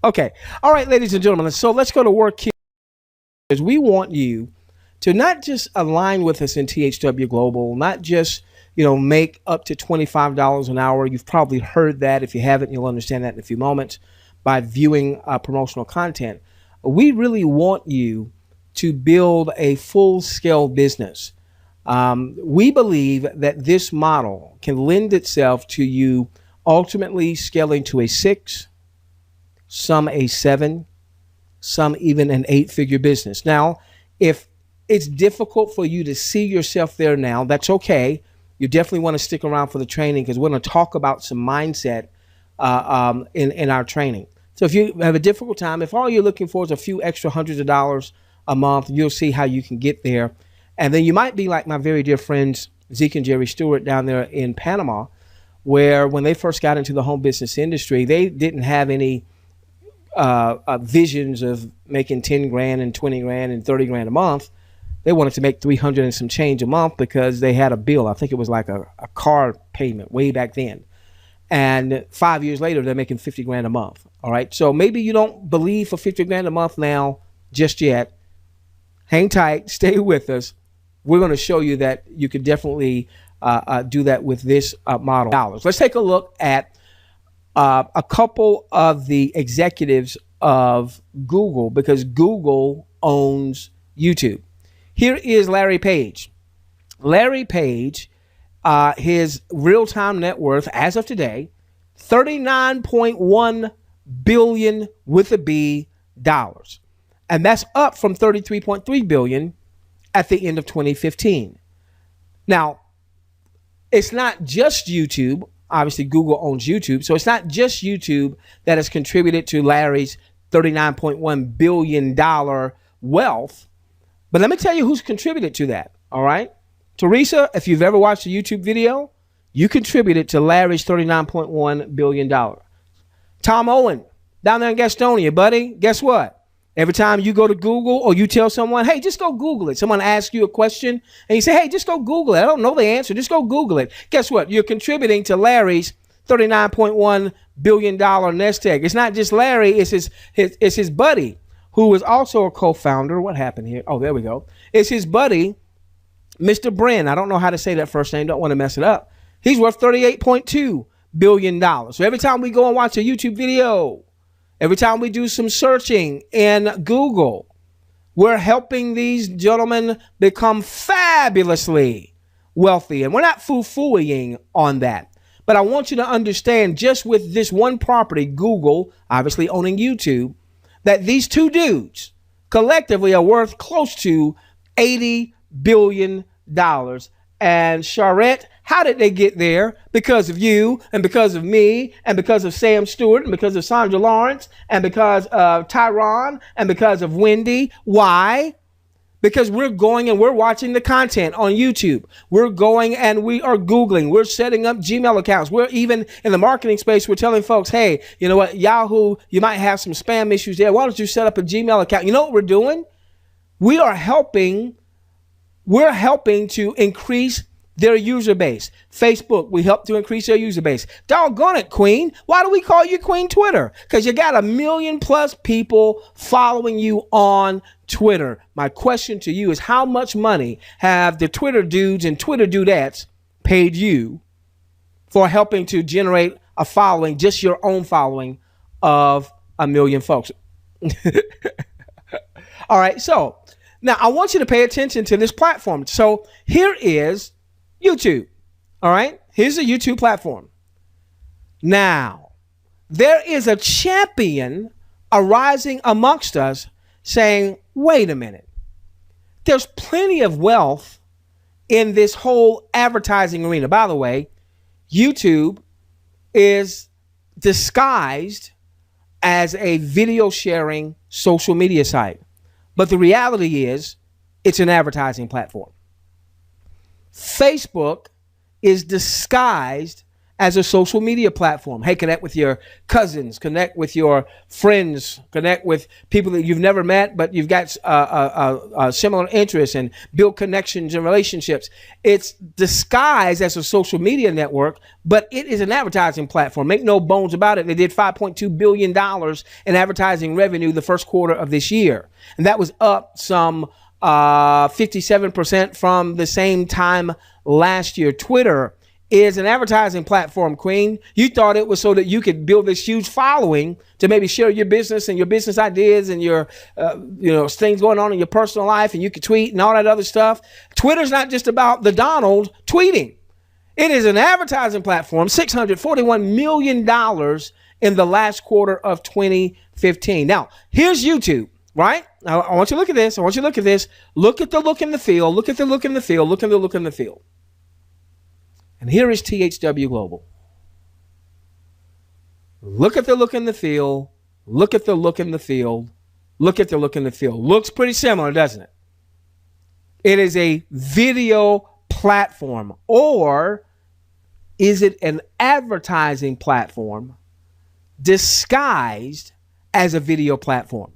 Okay. All right, ladies and gentlemen. So let's go to work here. Because we want you to not just align with us in THW Global, not just make up to $25 an hour. You've probably heard that. If you haven't, you'll understand that in a few moments by viewing promotional content. We really want you to build a full scale business. We believe that this model can lend itself to you ultimately scaling to a six, some a seven, some even an eight-figure business. Now, if it's difficult for you to see yourself there now, that's okay. You definitely want to stick around for the training because we're going to talk about some mindset in our training. So if you have a difficult time, if all you're looking for is a few extra hundreds of dollars a month, you'll see how you can get there. And then you might be like my very dear friends, Zeke and Jerry Stewart down there in Panama, where when they first got into the home business industry, they didn't have any visions of making 10 grand and 20 grand and 30 grand a month. They wanted to make 300 and some change a month because they had a bill. I think it was like a car payment way back then. And 5 years later, they're making 50 grand a month. All right. So maybe you don't believe for 50 grand a month now just yet. Hang tight. Stay with us. We're going to show you that you could definitely do that with this model. Let's take a look at a couple of the executives of Google, because Google owns YouTube. Here is Larry Page. Larry Page, his real-time net worth as of today, 39.1 billion with a B dollars. And that's up from 33.3 billion at the end of 2015. Now, it's not just YouTube. Obviously, Google owns YouTube. So it's not just YouTube that has contributed to Larry's $39.1 billion wealth. But let me tell you who's contributed to that. All right. Teresa, if you've ever watched a YouTube video, you contributed to Larry's $39.1 billion. Tom Owen, down there in Gastonia, buddy, guess what? Every time you go to Google or you tell someone, hey, just go Google it. Someone asks you a question and you say, hey, just go Google it. I don't know the answer. Just go Google it. Guess what? You're contributing to Larry's $39.1 billion nest egg. It's not just Larry. It's his buddy, who is also a co-founder. What happened here? Oh, there we go. It's his buddy, Mr. Brin. I don't know how to say that first name. Don't want to mess it up. He's worth $38.2 billion. So every time we go and watch a YouTube video, every time we do some searching in Google, we're helping these gentlemen become fabulously wealthy. And we're not foo-fooing on that. But I want you to understand, just with this one property, Google, obviously owning YouTube, that these two dudes collectively are worth close to $80 billion. And Charette, how did they get there? Because of you, and because of me, and because of Sam Stewart, and because of Sandra Lawrence, and because of Tyron, and because of Wendy. Why? Because we're going and we're watching the content on YouTube. We're going and we are Googling. We're setting up Gmail accounts. We're even in the marketing space. We're telling folks, hey, you know what, Yahoo, you might have some spam issues there. Why don't you set up a Gmail account? You know what we're doing? We're helping to increase their user base. Facebook, we help to increase their user base. Doggone it, Queen. Why do we call you Queen Twitter? Because you got 1 million plus people following you on Twitter. My question to you is, how much money have the Twitter dudes and Twitter dudettes paid you for helping to generate a following, just your own following of 1 million folks? All right, so now I want you to pay attention to this platform. So here is YouTube. All right. Here's a YouTube platform. Now, there is a champion arising amongst us saying, wait a minute. There's plenty of wealth in this whole advertising arena. By the way, YouTube is disguised as a video sharing social media site. But the reality is it's an advertising platform. Facebook is disguised as a social media platform. Hey, connect with your cousins, connect with your friends, connect with people that you've never met, but you've got similar interests, and build connections and relationships. It's disguised as a social media network, but it is an advertising platform. Make no bones about it. They did $5.2 billion in advertising revenue the first quarter of this year. And that was up some 57% from the same time last year. Twitter is an advertising platform, Queen. You thought it was so that you could build this huge following to maybe share your business and your business ideas and your, things going on in your personal life, and you could tweet and all that other stuff. Twitter's not just about the Donald tweeting. It is an advertising platform, $641 million in the last quarter of 2015. Now, here's YouTube, right? Now, I want you to look at this. Look at the look and the feel. Look at the look and the feel. Look at the look and the feel. And here is THW Global. Look at the look and the feel. Look at the look and the feel. Look at the look and the feel. Looks pretty similar, doesn't it? It is a video platform, or is it an advertising platform disguised as a video platform?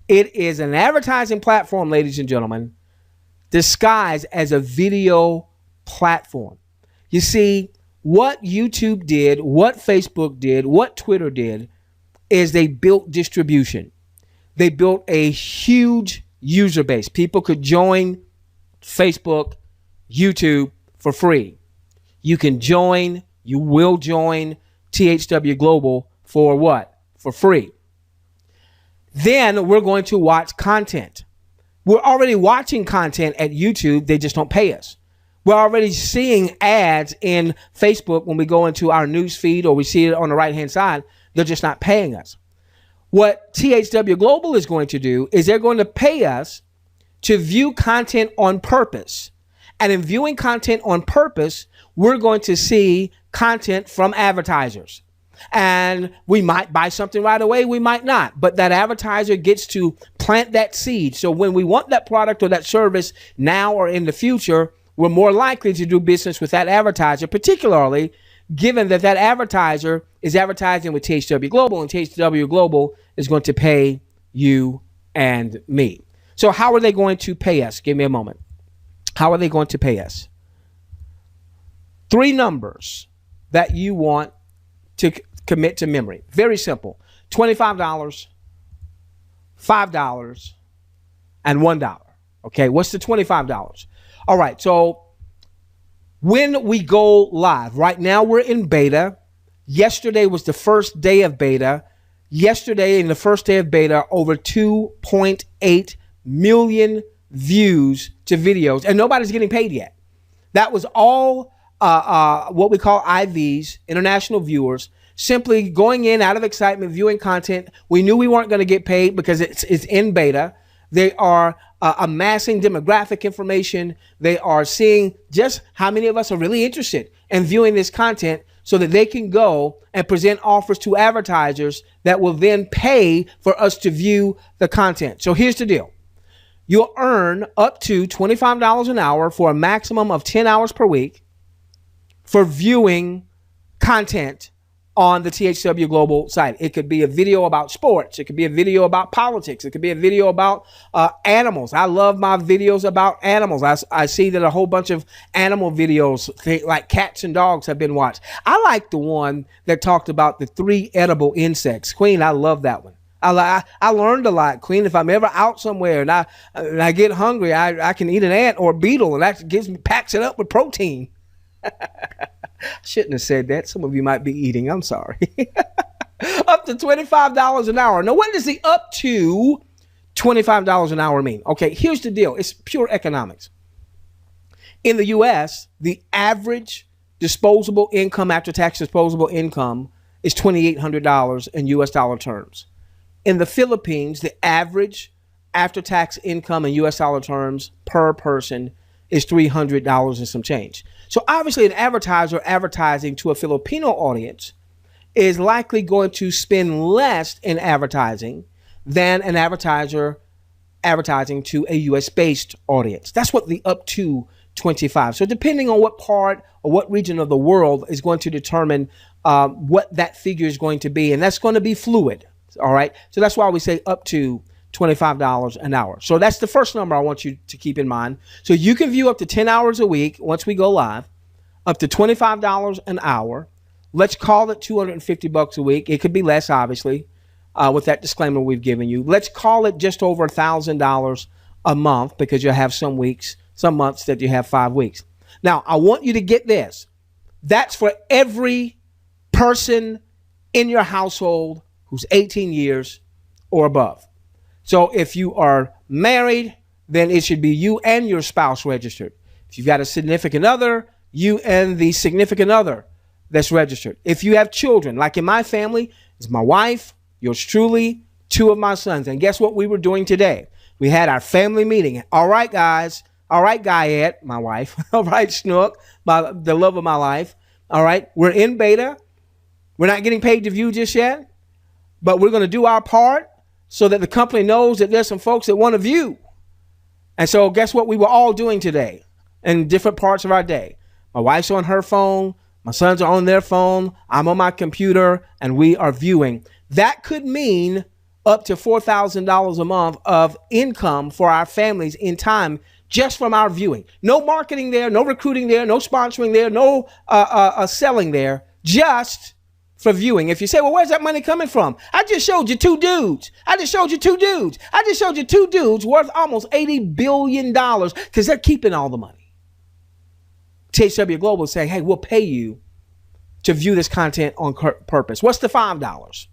It is an advertising platform, ladies and gentlemen, disguised as a video platform. You see, what YouTube did, what Facebook did, what Twitter did is they built distribution. They built a huge user base. People could join Facebook, YouTube for free. You can join, you will join THW Global for what? For free. Then we're going to watch content. We're already watching content at YouTube. They just don't pay us. We're already seeing ads in Facebook when we go into our news feed, or we see it on the right-hand side. They're just not paying us. What THW Global is going to do is they're going to pay us to view content on purpose. And in viewing content on purpose, we're going to see content from advertisers. And we might buy something right away, we might not. But that advertiser gets to plant that seed. So when we want that product or that service now or in the future, we're more likely to do business with that advertiser, particularly given that that advertiser is advertising with THW Global, and THW Global is going to pay you and me. So how are they going to pay us? Give me a moment. How are they going to pay us? 3 numbers that you want to commit to memory. Very simple. $25, $5, and $1. Okay, what's the $25? All right, so when we go live, right now we're in beta. Yesterday was the first day of beta. Yesterday, in the first day of beta, over 2.8 million views to videos, and nobody's getting paid yet. That was all what we call IVs, international viewers, simply going in out of excitement, viewing content. We knew we weren't going to get paid because it's in beta. They are amassing demographic information. They are seeing just how many of us are really interested in viewing this content so that they can go and present offers to advertisers that will then pay for us to view the content. So here's the deal. You'll earn up to $25 an hour for a maximum of 10 hours per week for viewing content on the THW Global site. It could be a video about sports. It could be a video about politics. It could be a video about animals. I love my videos about animals. I see that a whole bunch of animal videos, like cats and dogs, have been watched. I like the one that talked about the 3 edible insects. Queen, I love that one. I learned a lot, Queen. If I'm ever out somewhere and I get hungry, I can eat an ant or a beetle, and that packs it up with protein. Shouldn't have said that. Some of you might be eating. I'm sorry. Up to $25 an hour. Now, what does the up to $25 an hour mean? Okay, here's the deal. It's pure economics. In the U.S., the average disposable income, after tax disposable income, is $2,800 in U.S. dollar terms. In the Philippines, the average after-tax income in U.S. dollar terms per person is $300 and some change. So obviously an advertiser advertising to a Filipino audience is likely going to spend less in advertising than an advertiser advertising to a US-based audience. That's what the up to 25. So depending on what part or what region of the world is going to determine what that figure is going to be. And that's going to be fluid. All right. So that's why we say up to $25 an hour. So that's the first number I want you to keep in mind. So you can view up to 10 hours a week once we go live, up to $25 an hour. Let's call it $250 a week. It could be less, obviously, with that disclaimer we've given you. Let's call it just over $1,000 a month, because you'll have some months that you have 5 weeks. Now, I want you to get this. That's for every person in your household who's 18 years or above. So if you are married, then it should be you and your spouse registered. If you've got a significant other, you and the significant other that's registered. If you have children, like in my family, it's my wife, yours truly, 2 of my sons. And guess what we were doing today? We had our family meeting. All right, guys. All right, Guyette, my wife. All right, Snook, the love of my life. All right, we're in beta. We're not getting paid to view just yet, but we're going to do our part so that the company knows that there's some folks that want to view. And so guess what we were all doing today in different parts of our day? My wife's on her phone. My sons are on their phone. I'm on my computer, and we are viewing. That could mean up to $4,000 a month of income for our families in time, just from our viewing. No marketing there, no recruiting there, no sponsoring there, no selling there, just for viewing. If you say, well, where's that money coming from? I just showed you 2 dudes. I just showed you 2 dudes. I just showed you 2 dudes worth almost $80 billion, because they're keeping all the money. THW Global is saying, hey, we'll pay you to view this content on purpose. What's the $5?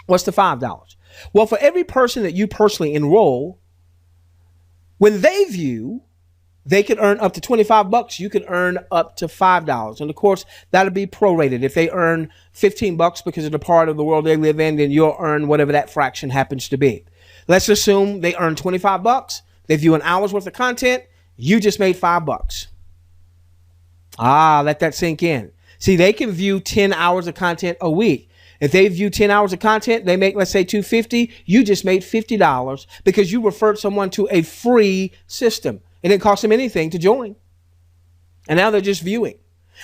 What's the $5? Well, for every person that you personally enroll, when they view, they can earn up to $25. You can earn up to $5. And of course, that'll be prorated. If they earn $15 because of the part of the world they live in, then you'll earn whatever that fraction happens to be. Let's assume they earn $25. They view an hour's worth of content. You just made $5. Let that sink in. See, they can view 10 hours of content a week. If they view 10 hours of content, they make, let's say, $250. You just made $50 because you referred someone to a free system. It didn't cost them anything to join. And now they're just viewing.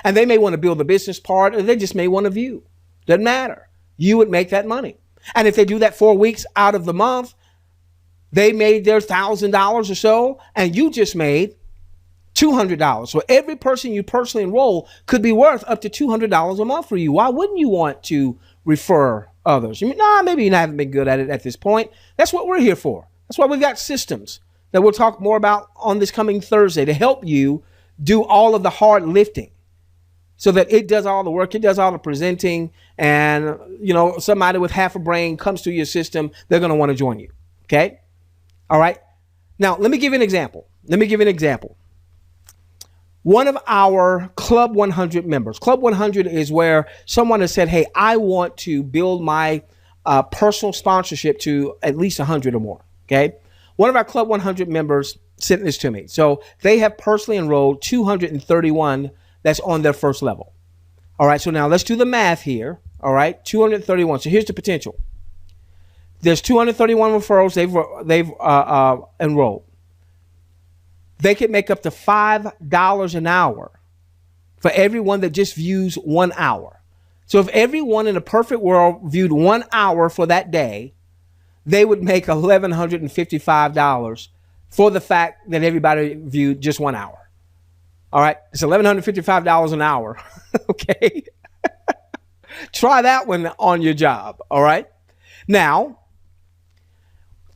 And they may want to build the business part, or they just may want to view. Doesn't matter. You would make that money. And if they do that 4 weeks out of the month, they made their $1,000 or so, and you just made $200. So every person you personally enroll could be worth up to $200 a month for you. Why wouldn't you want to refer others? You mean, maybe you haven't been good at it at this point. That's what we're here for. That's why we've got systems that we'll talk more about on this coming Thursday to help you do all of the hard lifting so that it does all the work. It does all the presenting. And, somebody with half a brain comes to your system, they're going to want to join you. Okay. All right. Now, let me give you an example. One of our Club 100 members. Club 100 is where someone has said, hey, I want to build my personal sponsorship to at least 100 or more. Okay. One of our Club 100 members sent this to me. So they have personally enrolled 231 that's on their first level. All right. So now let's do the math here. All right. 231. So here's the potential. There's 231 referrals they've enrolled. They could make up to $5 an hour for everyone that just views 1 hour. So if everyone in a perfect world viewed 1 hour for that day, they would make $1,155 for the fact that everybody viewed just 1 hour. All right. It's $1,155 an hour. Okay. Try that one on your job. All right. Now,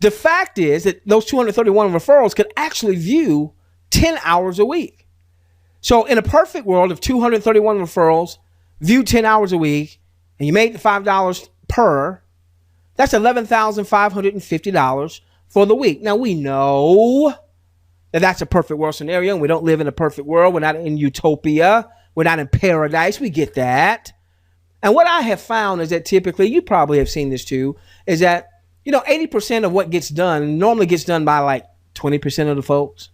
the fact is that those 231 referrals could actually view 10 hours a week. So in a perfect world of 231 referrals, viewed 10 hours a week, and you made the $5 per, that's $11,550 for the week. Now, we know that that's a perfect world scenario, and we don't live in a perfect world. We're not in utopia. We're not in paradise. We get that. And what I have found is that typically, you probably have seen this too, is that 80% of what gets done normally gets done by like 20% of the folks.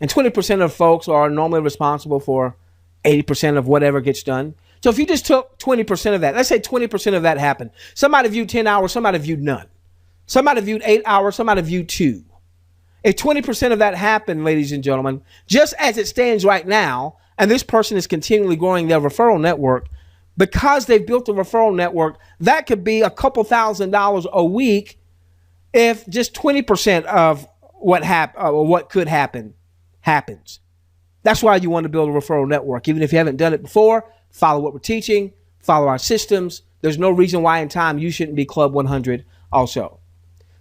And 20% of folks are normally responsible for 80% of whatever gets done. So if you just took 20% of that, let's say 20% of that happened. Somebody viewed 10 hours, somebody viewed none. Somebody viewed 8 hours, somebody viewed 2. If 20% of that happened, ladies and gentlemen, just as it stands right now, and this person is continually growing their referral network, because they've built a referral network, that could be a couple $1,000s a week if just 20% of what could happen happens. That's why you want to build a referral network. Even if you haven't done it before, follow what we're teaching, follow our systems. There's no reason why in time you shouldn't be Club 100 also.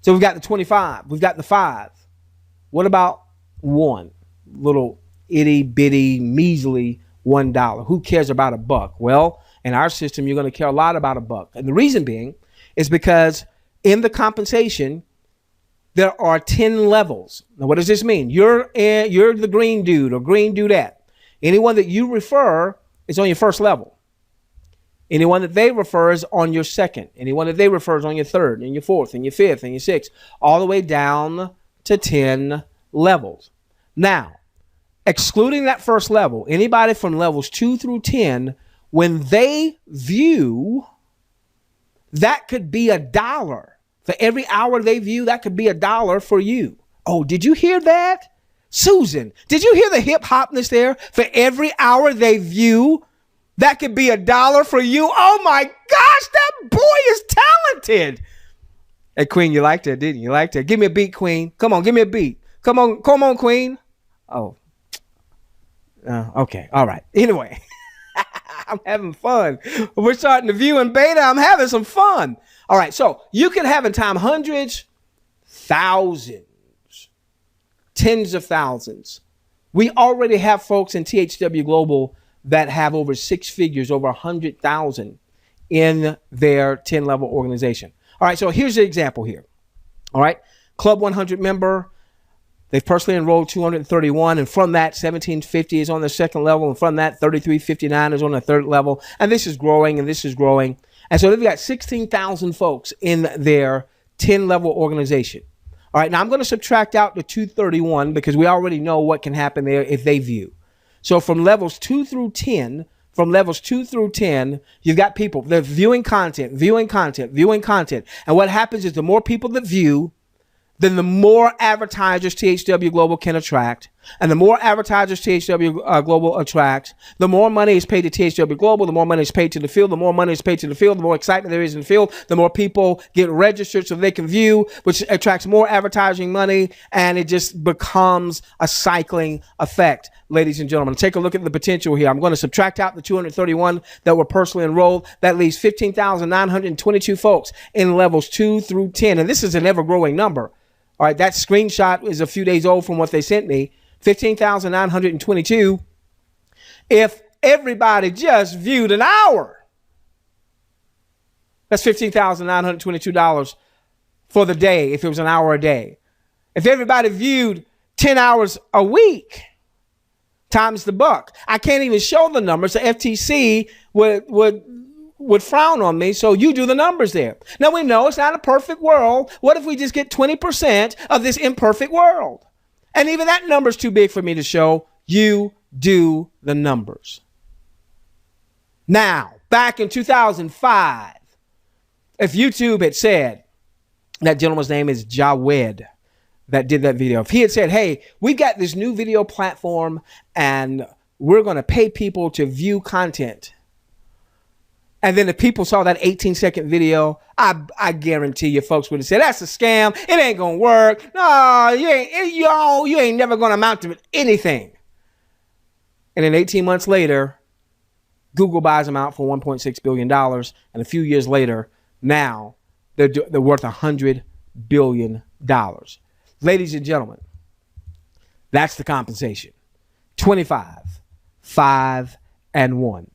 So we've got the 25, we've got the 5. What about one little itty bitty measly $1? Who cares about $1? Well, in our system, you're going to care a lot about $1. And the reason being is because in the compensation, there are 10 levels. Now, what does this mean? You're the green dude or green dudette. Anyone that you refer is on your first level. Anyone that they refer is on your second. Anyone that they refer is on your third and your fourth and your fifth and your sixth, all the way down to 10 levels. Now, excluding that first level, anybody from levels 2 through 10, when they view, that could be $1. For every hour they view, that could be $1 for you. Oh, did you hear that? Susan, did you hear the hip hopness there? For every hour they view, that could be $1 for you. Oh my gosh, that boy is talented. Hey, Queen, you liked it, didn't you? You liked it. Give me a beat, Queen. Come on, give me a beat. Come on, Queen. Oh, okay. All right. Anyway, I'm having fun. We're starting to view in beta. I'm having some fun. All right. So you can have in time hundreds, thousands, tens of thousands. We already have folks in THW Global that have over 6 figures, over 100,000 in their 10-level organization. All right. So here's the example here. All right. Club 100 member. They've personally enrolled 231, and from that, 1750 is on the second level, and from that, 3359 is on the third level, and this is growing, and this is growing. And so they've got 16,000 folks in their 10-level organization. All right, now I'm going to subtract out the 231 because we already know what can happen there if they view. So from levels 2 through 10, you've got people, they're viewing content. And what happens is the more people that view, then the more advertisers THW Global can attract. And the more advertisers THW Global attracts, the more money is paid to THW Global, the more money is paid to the field, the more money is paid to the field, the more excitement there is in the field, the more people get registered so they can view, which attracts more advertising money, and it just becomes a cycling effect, ladies and gentlemen. Take a look at the potential here. I'm going to subtract out the 231 that were personally enrolled. That leaves 15,922 folks in levels 2 through 10. And this is an ever-growing number. All right, that screenshot is a few days old from what they sent me. 15,922. If everybody just viewed an hour, that's $15,922 for the day if it was an hour a day. If everybody viewed 10 hours a week, times the buck. I can't even show the numbers. The FTC would frown on me, so you do the numbers there. Now, we know it's not a perfect world. What if we just get 20% of this imperfect world? And even that number's too big for me to show. You do the numbers. Now, back in 2005, if YouTube had said, that gentleman's name is Jawed that did that video. If he had said, hey, we got this new video platform and we're going to pay people to view content. And then if people saw that 18-second video, I guarantee you folks would have said, that's a scam. It ain't going to work. No, you ain't never going to amount to anything. And then 18 months later, Google buys them out for $1.6 billion. And a few years later, now they're worth $100 billion. Ladies and gentlemen, that's the compensation. 25, 5, and 1.